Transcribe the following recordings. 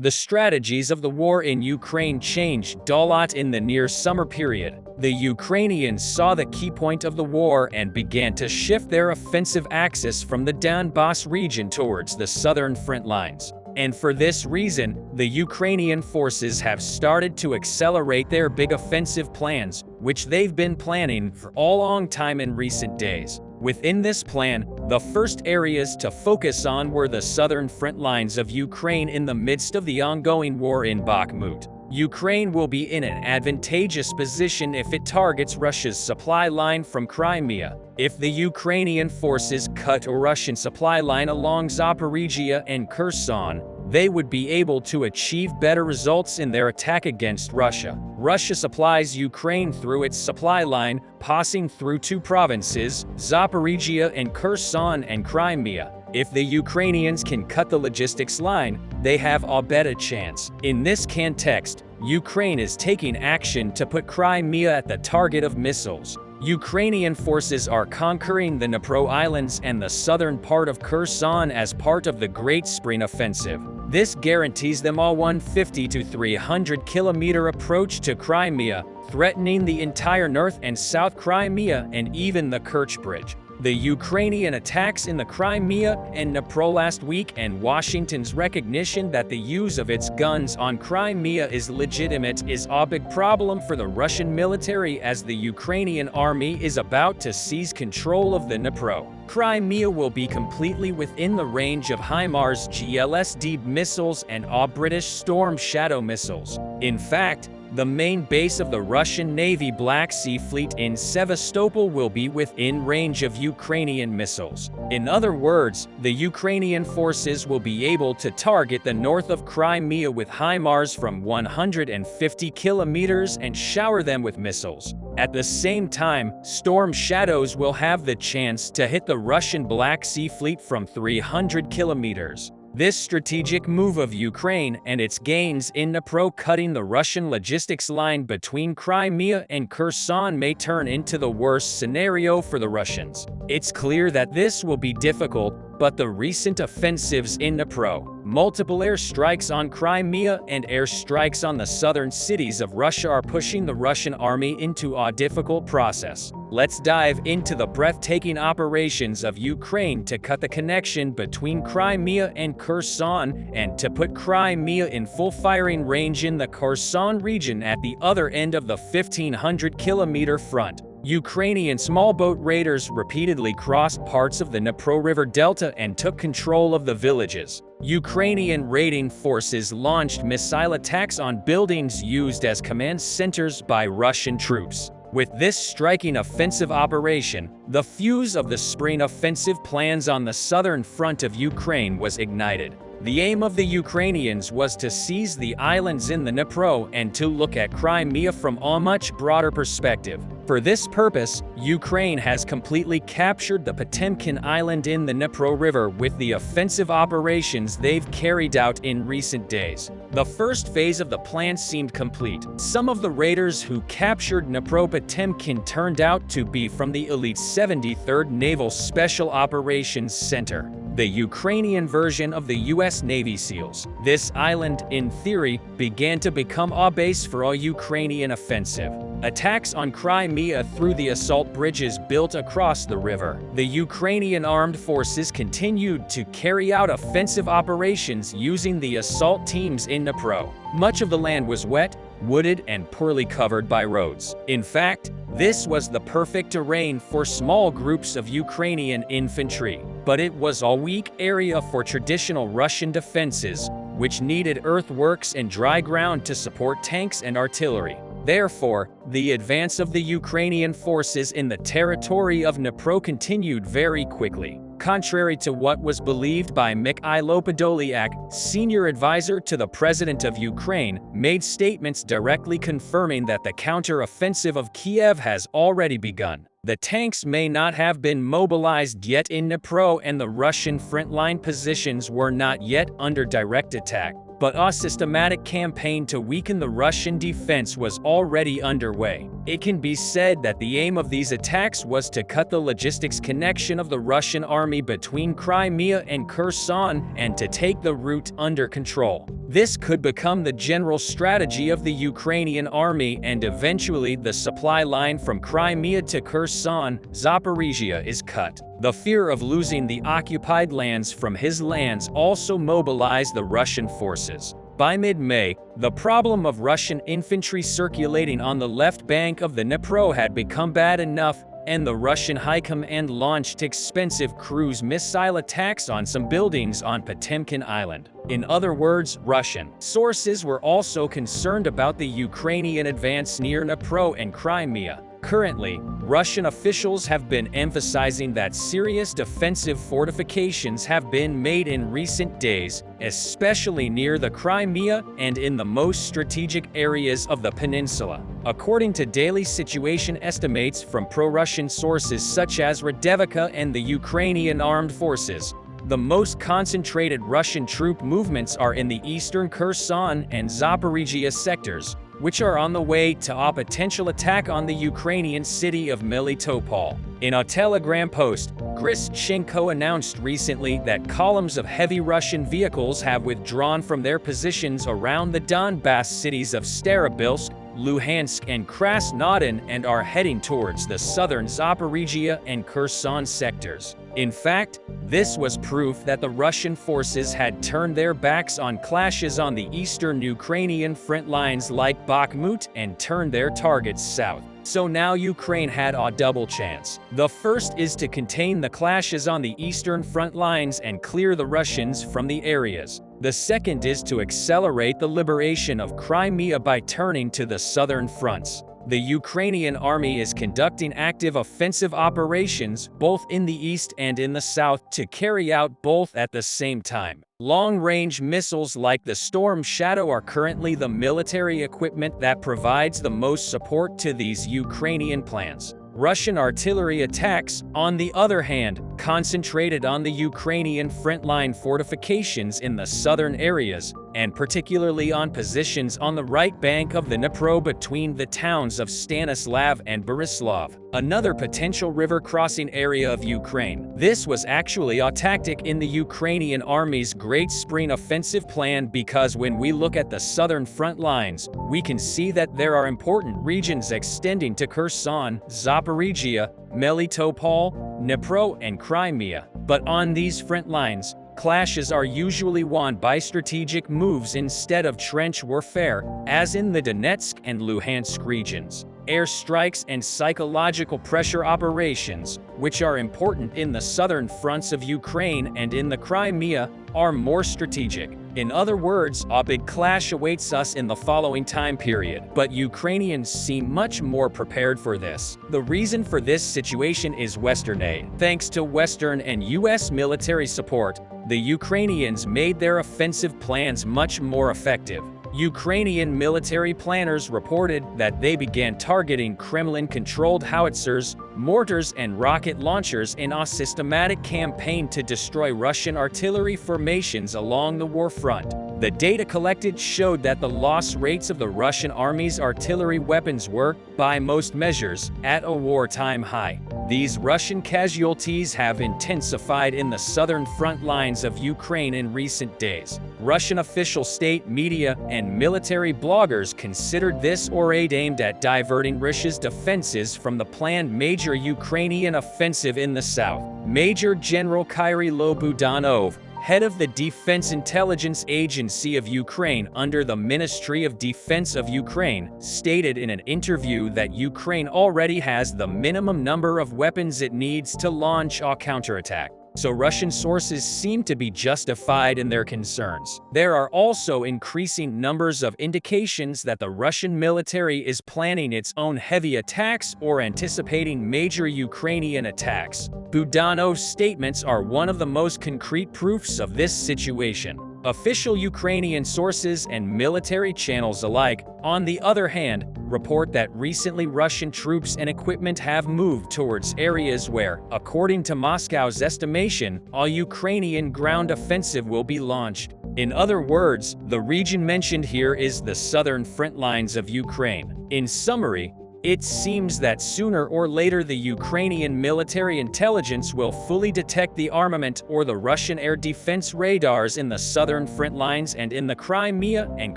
The strategies of the war in Ukraine changed a lot in the near summer period. The Ukrainians saw the key point of the war and began to shift their offensive axis from the Donbass region towards the southern front lines. And for this reason, the Ukrainian forces have started to accelerate their big offensive plans, which they've been planning for a long time in recent days. Within this plan, the first areas to focus on were the southern front lines of Ukraine in the midst of the ongoing war in Bakhmut. Ukraine will be in an advantageous position if it targets Russia's supply line from Crimea. If the Ukrainian forces cut a Russian supply line along Zaporizhia and Kherson, they would be able to achieve better results in their attack against Russia. Russia supplies Ukraine through its supply line, passing through two provinces, Zaporizhia and Kherson and Crimea. If the Ukrainians can cut the logistics line, they have a better chance. In this context, Ukraine is taking action to put Crimea at the target of missiles. Ukrainian forces are conquering the Dnipro Islands and the southern part of Kherson as part of the Great Spring Offensive. This guarantees them a 150 to 300 kilometer approach to Crimea, threatening the entire North and South Crimea and even the Kerch Bridge. The Ukrainian attacks in the Crimea and Dnipro last week and Washington's recognition that the use of its guns on Crimea is legitimate is a big problem for the Russian military as the Ukrainian army is about to seize control of the Dnipro. Crimea will be completely within the range of HIMARS GLSD missiles and British Storm Shadow missiles. In fact, the main base of the Russian Navy Black Sea Fleet in Sevastopol will be within range of Ukrainian missiles. In other words, the Ukrainian forces will be able to target the north of Crimea with HIMARS from 150 kilometers and shower them with missiles. At the same time, Storm Shadows will have the chance to hit the Russian Black Sea Fleet from 300 kilometers. This strategic move of Ukraine and its gains in Dnipro cutting the Russian logistics line between Crimea and Kherson may turn into the worst scenario for the Russians. It's clear that this will be difficult, but the recent offensives in Dnipro, multiple airstrikes on Crimea and airstrikes on the southern cities of Russia are pushing the Russian army into a difficult process. Let's dive into the breathtaking operations of Ukraine to cut the connection between Crimea and Kherson and to put Crimea in full firing range in the Kherson region at the other end of the 1,500-kilometer front. Ukrainian small boat raiders repeatedly crossed parts of the Dnipro River Delta and took control of the villages. Ukrainian raiding forces launched missile attacks on buildings used as command centers by Russian troops. With this striking offensive operation, the fuse of the spring offensive plans on the southern front of Ukraine was ignited. The aim of the Ukrainians was to seize the islands in the Dnipro and to look at Crimea from a much broader perspective. For this purpose, Ukraine has completely captured the Potemkin Island in the Dnipro River with the offensive operations they've carried out in recent days. The first phase of the plan seemed complete. Some of the raiders who captured Dnipro Potemkin turned out to be from the elite 73rd Naval Special Operations Center, the Ukrainian version of the U.S. Navy SEALs. This island, in theory, began to become a base for a Ukrainian offensive. Attacks on Crimea through the assault bridges built across the river. The Ukrainian armed forces continued to carry out offensive operations using the assault teams in Dnipro. Much of the land was wet, wooded, and poorly covered by roads. In fact, this was the perfect terrain for small groups of Ukrainian infantry. But it was a weak area for traditional Russian defenses, which needed earthworks and dry ground to support tanks and artillery. Therefore, the advance of the Ukrainian forces in the territory of Dnipro continued very quickly. Contrary to what was believed by Mikhailo Podolyak, senior advisor to the president of Ukraine, made statements directly confirming that the counter-offensive of Kiev has already begun. The tanks may not have been mobilized yet in Dnipro and the Russian frontline positions were not yet under direct attack. but a systematic campaign to weaken the Russian defense was already underway. It can be said that the aim of these attacks was to cut the logistics connection of the Russian army between Crimea and Kherson and to take the route under control. This could become the general strategy of the Ukrainian army, and eventually the supply line from Crimea to Kherson, Zaporizhia, is cut. The fear of losing the occupied lands from his lands also mobilized the Russian forces. By mid-May, the problem of Russian infantry circulating on the left bank of the Dnipro had become bad enough, and the Russian High Command launched expensive cruise missile attacks on some buildings on Potemkin Island. In other words, Russian sources were also concerned about the Ukrainian advance near Dnipro and Crimea. Currently, Russian officials have been emphasizing that serious defensive fortifications have been made in recent days, especially near the Crimea and in the most strategic areas of the peninsula. According to daily situation estimates from pro-Russian sources such as Radevika and the Ukrainian armed forces, the most concentrated Russian troop movements are in the eastern Kherson and Zaporizhia sectors, which are on the way to a potential attack on the Ukrainian city of Melitopol. In a Telegram post, Grishchenko announced recently that columns of heavy Russian vehicles have withdrawn from their positions around the Donbass cities of Starobilsk, Luhansk, and Krasnodar and are heading towards the southern Zaporizhia and Kherson sectors. In fact, this was proof that the Russian forces had turned their backs on clashes on the eastern Ukrainian front lines like Bakhmut and turned their targets south. So now Ukraine had a double chance. The first is to contain the clashes on the eastern front lines and clear the Russians from the areas. The second is to accelerate the liberation of Crimea by turning to the southern fronts. The Ukrainian army is conducting active offensive operations both in the east and in the south to carry out both at the same time. Long-range missiles like the Storm Shadow are currently the military equipment that provides the most support to these Ukrainian plans. Russian artillery attacks, on the other hand, concentrated on the Ukrainian frontline fortifications in the southern areas, and particularly on positions on the right bank of the Dnipro between the towns of Stanislav and Borislav, another potential river-crossing area of Ukraine. This was actually a tactic in the Ukrainian army's Great Spring offensive plan, because when we look at the southern front lines, we can see that there are important regions extending to Kherson, Zaporizhia, Melitopol, Dnipro, and Crimea. But on these front lines, clashes are usually won by strategic moves instead of trench warfare, as in the Donetsk and Luhansk regions. Airstrikes and psychological pressure operations, which are important in the southern fronts of Ukraine and in the Crimea, are more strategic. In other words, a big clash awaits us in the following time period, but Ukrainians seem much more prepared for this. The reason for this situation is Western aid. Thanks to Western and US military support, the Ukrainians made their offensive plans much more effective. Ukrainian military planners reported that they began targeting Kremlin-controlled howitzers, mortars, and rocket launchers in a systematic campaign to destroy Russian artillery formations along the war front. The data collected showed that the loss rates of the Russian army's artillery weapons were, by most measures, at a wartime high. These Russian casualties have intensified in the southern front lines of Ukraine in recent days. Russian official state media and military bloggers considered this raid aimed at diverting Russia's defenses from the planned major Ukrainian offensive in the south. Major General Kyrylo Budanov, head of the Defense Intelligence Agency of Ukraine under the Ministry of Defense of Ukraine, stated in an interview that Ukraine already has the minimum number of weapons it needs to launch a counterattack. So Russian sources seem to be justified in their concerns. There are also increasing numbers of indications that the Russian military is planning its own heavy attacks or anticipating major Ukrainian attacks. Budanov's statements are one of the most concrete proofs of this situation. Official Ukrainian sources and military channels alike, on the other hand, report that recently Russian troops and equipment have moved towards areas where, according to Moscow's estimation, a Ukrainian ground offensive will be launched. In other words, the region mentioned here is the southern front lines of Ukraine. In summary, it seems that sooner or later the Ukrainian military intelligence will fully detect the armament or the Russian air defense radars in the southern front lines and in the Crimea and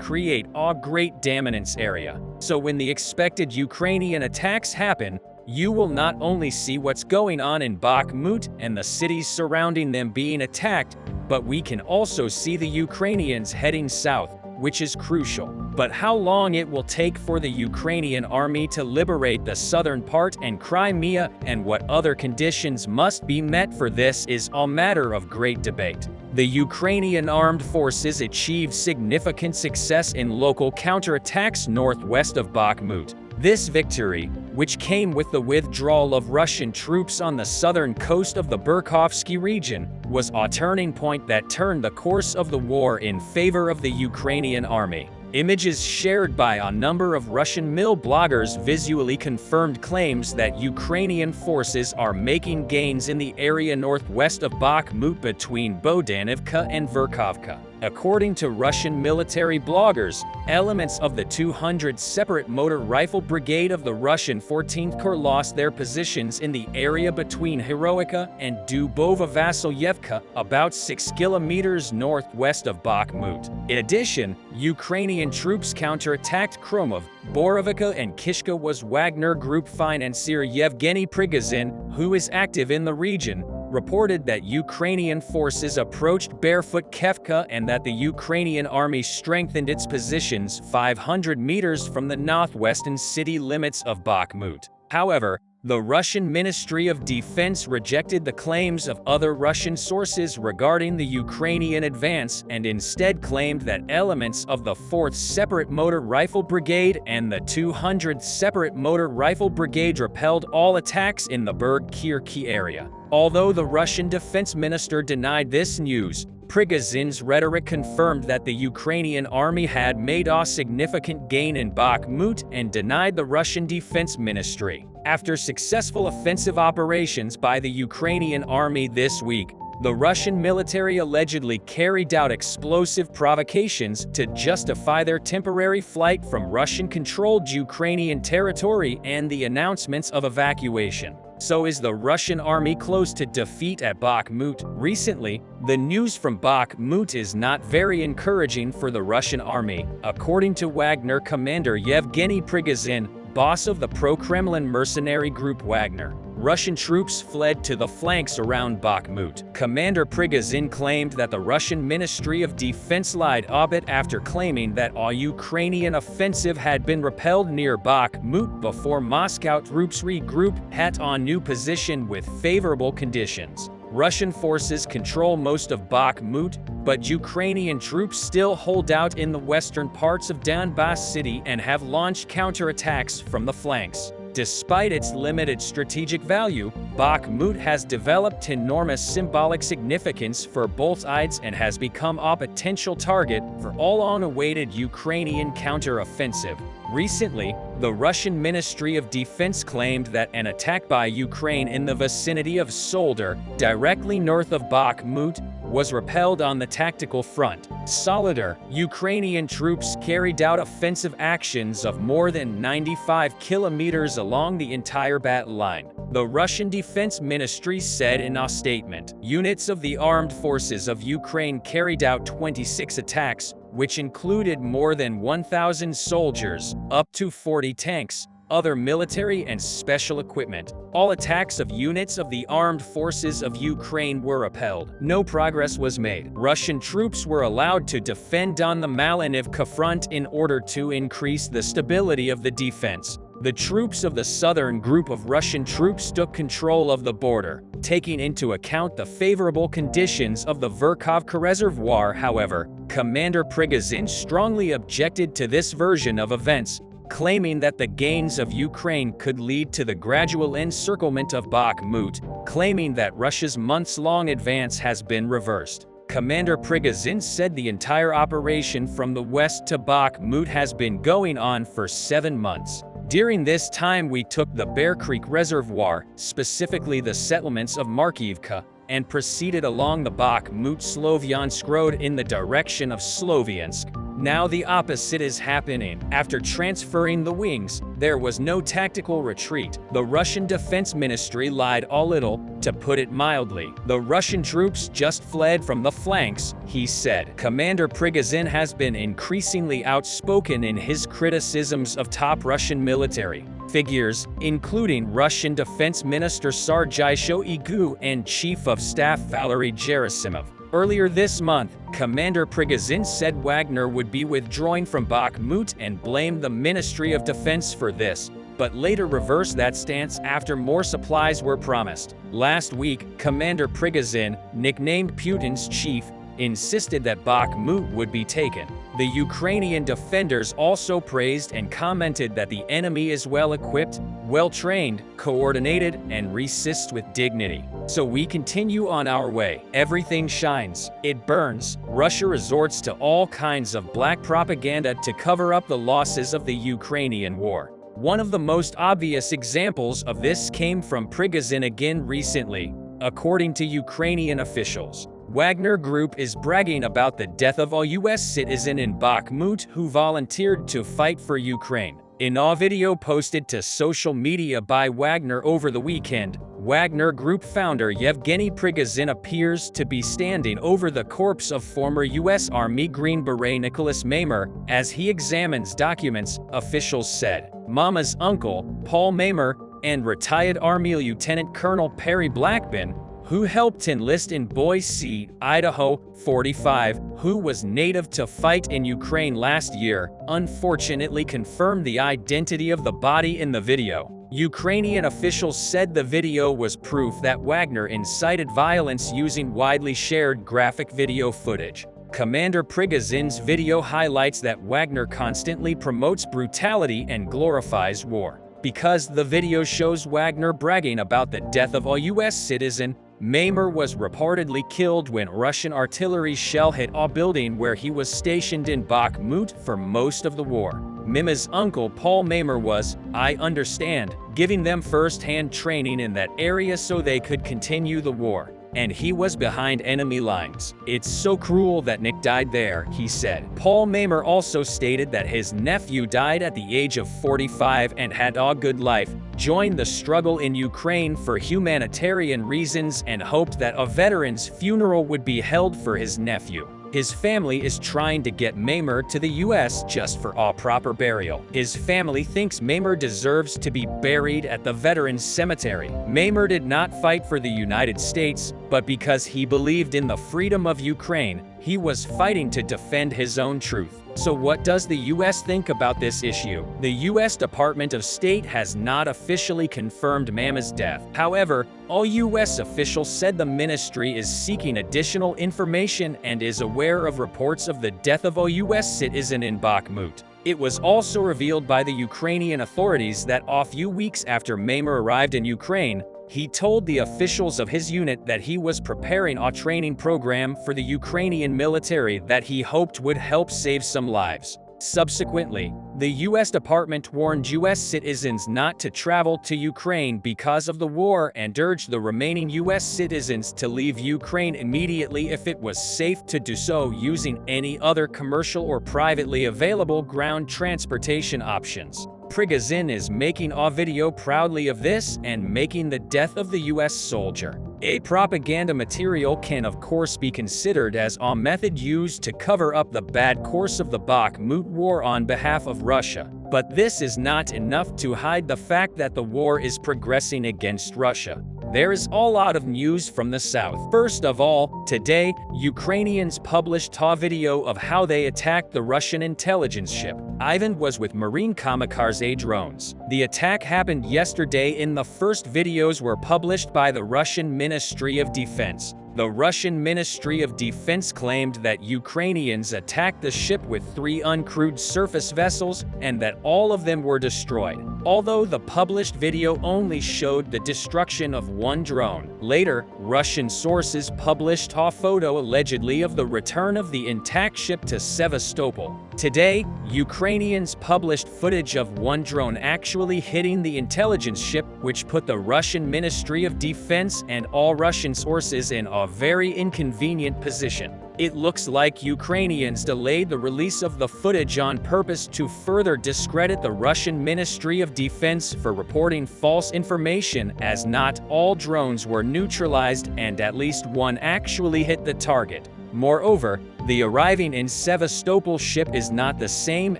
create a great dominance area. So when the expected Ukrainian attacks happen, you will not only see what's going on in Bakhmut and the cities surrounding them being attacked, but we can also see the Ukrainians heading south, which is crucial. But how long it will take for the Ukrainian army to liberate the southern part and Crimea and what other conditions must be met for this is a matter of great debate. The Ukrainian armed forces achieved significant success in local counterattacks northwest of Bakhmut. This victory, which came with the withdrawal of Russian troops on the southern coast of the Berkhovsky region, was a turning point that turned the course of the war in favor of the Ukrainian army. Images shared by a number of Russian mill bloggers visually confirmed claims that Ukrainian forces are making gains in the area northwest of Bakhmut between Bohdanivka and Verkhovka. According to Russian military bloggers, elements of the 200 Separate Motor Rifle Brigade of the Russian 14th Corps lost their positions in the area between Heroica and Dubova-Vasilyevka, about 6 kilometers northwest of Bakhmut. In addition, Ukrainian troops counterattacked Kromov, Borovica and Kishka. Was Wagner Group financier Yevgeny Prigozhin, who is active in the region, reported that Ukrainian forces approached barefoot Kefka and that the Ukrainian army strengthened its positions 500 meters from the northwestern city limits of Bakhmut. However, the Russian Ministry of Defense rejected the claims of other Russian sources regarding the Ukrainian advance and instead claimed that elements of the 4th Separate Motor Rifle Brigade and the 200th Separate Motor Rifle Brigade repelled all attacks in the Berg-Kirki area. Although the Russian defense minister denied this news, Prigozhin's rhetoric confirmed that the Ukrainian army had made a significant gain in Bakhmut and denied the Russian defense ministry. After successful offensive operations by the Ukrainian army this week, the Russian military allegedly carried out explosive provocations to justify their temporary flight from Russian-controlled Ukrainian territory and the announcements of evacuation. So is the Russian army close to defeat at Bakhmut? Recently, the news from Bakhmut is not very encouraging for the Russian army, according to Wagner commander Yevgeny Prigozhin, boss of the pro-Kremlin mercenary group Wagner. Russian troops fled to the flanks around Bakhmut. Commander Prigozhin claimed that the Russian Ministry of Defense lied a bit after claiming that a Ukrainian offensive had been repelled near Bakhmut before Moscow troops regrouped at a new position with favorable conditions. Russian forces control most of Bakhmut, but Ukrainian troops still hold out in the western parts of Donbas city and have launched counterattacks from the flanks. Despite its limited strategic value, Bakhmut has developed enormous symbolic significance for both sides and has become a potential target for all unawaited Ukrainian counter-offensive. Recently, the Russian Ministry of Defense claimed that an attack by Ukraine in the vicinity of Solder, directly north of Bakhmut, was repelled on the tactical front. Solidar, Ukrainian troops carried out offensive actions of more than 95 kilometers along the entire battle line. The Russian Defense Ministry said in a statement, units of the armed forces of Ukraine carried out 26 attacks, which included more than 1,000 soldiers, up to 40 tanks, other military and special equipment. All attacks of units of the armed forces of Ukraine were repelled. No progress was made. Russian troops were allowed to defend on the Malinivka front in order to increase the stability of the defense. The troops of the southern group of Russian troops took control of the border. Taking into account the favorable conditions of the Verkhovka Reservoir, however, Commander Prigozhin strongly objected to this version of events, claiming that the gains of Ukraine could lead to the gradual encirclement of Bakhmut, claiming that Russia's months-long advance has been reversed. Commander Prigozhin said the entire operation from the west to Bakhmut has been going on for 7 months. During this time we took the Bear Creek Reservoir, specifically the settlements of Markiivka, and proceeded along the Bakhmut-Sloviansk road in the direction of Sloviansk. Now the opposite is happening. After transferring the wings, there was no tactical retreat. The Russian Defense Ministry lied a little, to put it mildly. The Russian troops just fled from the flanks, he said. Commander Prigozhin has been increasingly outspoken in his criticisms of top Russian military figures, including Russian Defense Minister Sergei Shoigu and Chief of Staff Valery Gerasimov. Earlier this month, Commander Prigozhin said Wagner would be withdrawing from Bakhmut and blamed the Ministry of Defense for this, but later reversed that stance after more supplies were promised. Last week, Commander Prigozhin, nicknamed Putin's chief, insisted that Bakhmut would be taken. The Ukrainian defenders also praised and commented that the enemy is well-equipped, well-trained, coordinated, and resists with dignity. So we continue on our way. Everything shines. It burns. Russia resorts to all kinds of black propaganda to cover up the losses of the Ukrainian war. One of the most obvious examples of this came from Prigozhin again recently, according to Ukrainian officials. Wagner Group is bragging about the death of a U.S. citizen in Bakhmut who volunteered to fight for Ukraine. In a video posted to social media by Wagner over the weekend, Wagner Group founder Yevgeny Prigozhin appears to be standing over the corpse of former U.S. Army Green Beret Nicholas Maimer as he examines documents, officials said. Mama's uncle, Paul Maimer, and retired Army Lieutenant Colonel Perry Blackburn, who helped enlist in Boise, Idaho, 45, who was native to fight in Ukraine last year, unfortunately confirmed the identity of the body in the video. Ukrainian officials said the video was proof that Wagner incited violence using widely shared graphic video footage. Commander Prigozhin's video highlights that Wagner constantly promotes brutality and glorifies war. Because the video shows Wagner bragging about the death of a U.S. citizen, Maimer was reportedly killed when Russian artillery shell hit a building where he was stationed in Bakhmut for most of the war. Maimer's uncle Paul Maimer was, I understand, giving them first-hand training in that area so they could continue the war. And he was behind enemy lines. It's so cruel that Nick died there, he said. Paul Maimer also stated that his nephew died at the age of 45 and had a good life, joined the struggle in Ukraine for humanitarian reasons, and hoped that a veteran's funeral would be held for his nephew. His family is trying to get Maimer to the U.S. just for a proper burial. His family thinks Maimer deserves to be buried at the Veterans Cemetery. Maimer did not fight for the United States, but because he believed in the freedom of Ukraine, he was fighting to defend his own truth. So what does the U.S. think about this issue? The U.S. Department of State has not officially confirmed Maimer's death. However, all U.S. officials said the ministry is seeking additional information and is aware of reports of the death of a U.S. citizen in Bakhmut. It was also revealed by the Ukrainian authorities that a few weeks after Maimer arrived in Ukraine, he told the officials of his unit that he was preparing a training program for the Ukrainian military that he hoped would help save some lives. Subsequently, the U.S. Department warned U.S. citizens not to travel to Ukraine because of the war and urged the remaining U.S. citizens to leave Ukraine immediately if it was safe to do so using any other commercial or privately available ground transportation options. Prigozhin is making a video proudly of this and making the death of the U.S. soldier. A propaganda material can of course be considered as a method used to cover up the bad course of the Bakhmut war on behalf of Russia. But this is not enough to hide the fact that the war is progressing against Russia. There is a lot of news from the south. First of all, today, Ukrainians published a video of how they attacked the Russian intelligence ship. Ivan was with Marine kamikaze drones. The attack happened yesterday and the first videos were published by the Russian Ministry of Defense. The Russian Ministry of Defense claimed that Ukrainians attacked the ship with 3 uncrewed surface vessels and that all of them were destroyed. although the published video only showed the destruction of one drone. Later, Russian sources published a photo allegedly of the return of the intact ship to Sevastopol. Today, Ukrainians published footage of one drone actually hitting the intelligence ship, which put the Russian Ministry of Defense and all Russian sources in a very inconvenient position. It looks like Ukrainians delayed the release of the footage on purpose to further discredit the Russian Ministry of Defense for reporting false information, as not all drones were neutralized and at least one actually hit the target. Moreover, the arriving in Sevastopol ship is not the same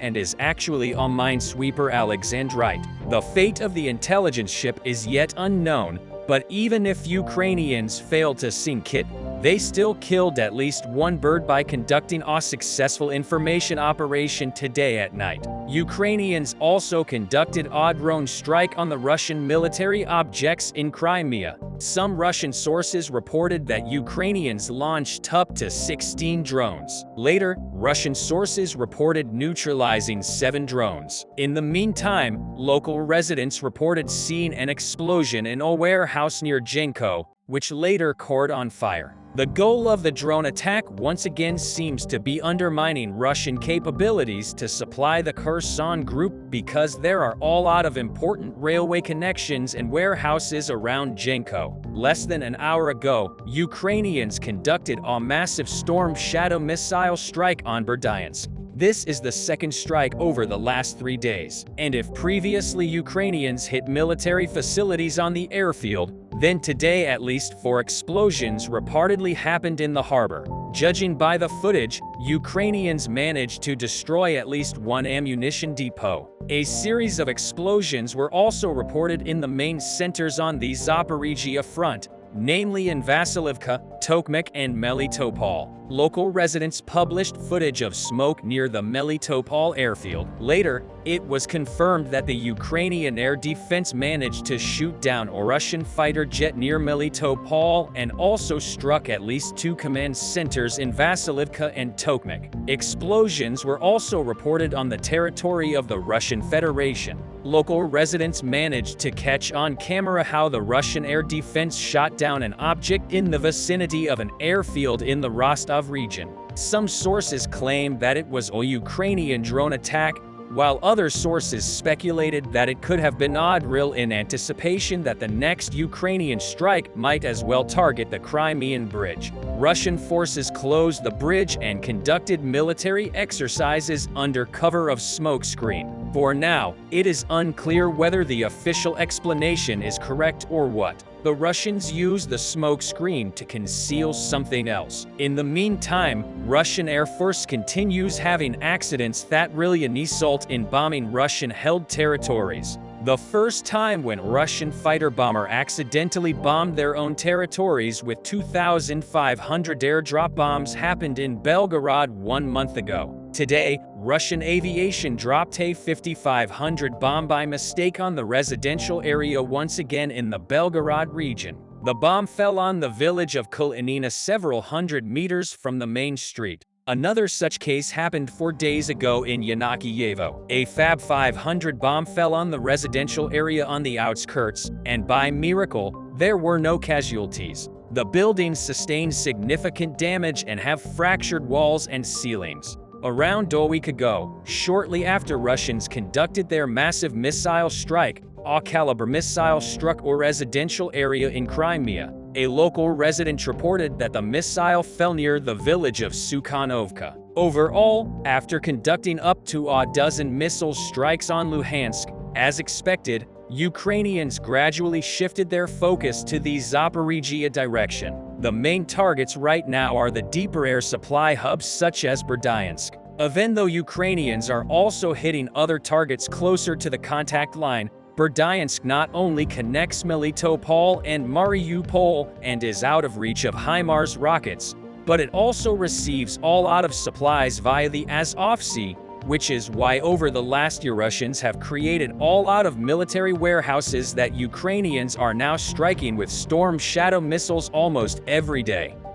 and is actually a minesweeper Alexandrite. The fate of the intelligence ship is yet unknown, but even if Ukrainians failed to sink it, they still killed at least one bird by conducting a successful information operation today at night. Ukrainians also conducted a drone strike on the Russian military objects in Crimea. Some Russian sources reported that Ukrainians launched up to 16 drones. Later, Russian sources reported neutralizing 7 drones. In the meantime, local residents reported seeing an explosion in a warehouse near Dnipro, which later caught on fire. The goal of the drone attack once again seems to be undermining Russian capabilities to supply the Kherson group, because there are a lot of important railway connections and warehouses around Dnipro. Less than an hour ago, Ukrainians conducted a massive Storm Shadow missile strike on Berdyansk. This is the second strike over the last 3 days, and if previously Ukrainians hit military facilities on the airfield, then today at least 4 explosions reportedly happened in the harbor. Judging by the footage, Ukrainians managed to destroy at least one ammunition depot. A series of explosions were also reported in the main centers on the Zaporizhia front, namely in Vasilivka, Tokmak, and Melitopol. Local residents published footage of smoke near the Melitopol airfield. Later, it was confirmed that the Ukrainian air defense managed to shoot down a Russian fighter jet near Melitopol and also struck at least 2 command centers in Vasilivka and Tokmak. Explosions were also reported on the territory of the Russian Federation. Local residents managed to catch on camera how the Russian air defense shot down an object in the vicinity of an airfield in the Rostov region. Some sources claim that it was a Ukrainian drone attack, while other sources speculated that it could have been a drill in anticipation that the next Ukrainian strike might as well target the Crimean bridge. Russian forces closed the bridge and conducted military exercises under cover of smokescreen. For now, it is unclear whether the official explanation is correct or what. The Russians used the smokescreen to conceal something else. In the meantime, Russian Air Force continues having accidents that really result in bombing Russian-held territories. The first time when Russian fighter bomber accidentally bombed their own territories with 2,500 airdrop bombs happened in Belgorod 1 month ago. Today, Russian aviation dropped a 5,500 bomb by mistake on the residential area once again in the Belgorod region. The bomb fell on the village of Kulinina several hundred meters from the main street. Another such case happened 4 days ago in Yanakiyevo. A Fab 500 bomb fell on the residential area on the outskirts, and by miracle, there were no casualties. The buildings sustained significant damage and have fractured walls and ceilings. Around a week ago, shortly after Russians conducted their massive missile strike, a caliber missile struck a residential area in Crimea. A local resident reported that the missile fell near the village of Sukhanovka. Overall, after conducting up to a dozen missile strikes on Luhansk, as expected, Ukrainians gradually shifted their focus to the Zaporizhia direction. The main targets right now are the deeper air supply hubs such as Berdyansk. Even though Ukrainians are also hitting other targets closer to the contact line, Berdyansk not only connects Melitopol and Mariupol and is out of reach of HIMARS rockets, but it also receives a lot of supplies via the Azov Sea, which is why over the last year Russians have created a lot of military warehouses that Ukrainians are now striking with Storm Shadow missiles almost every day.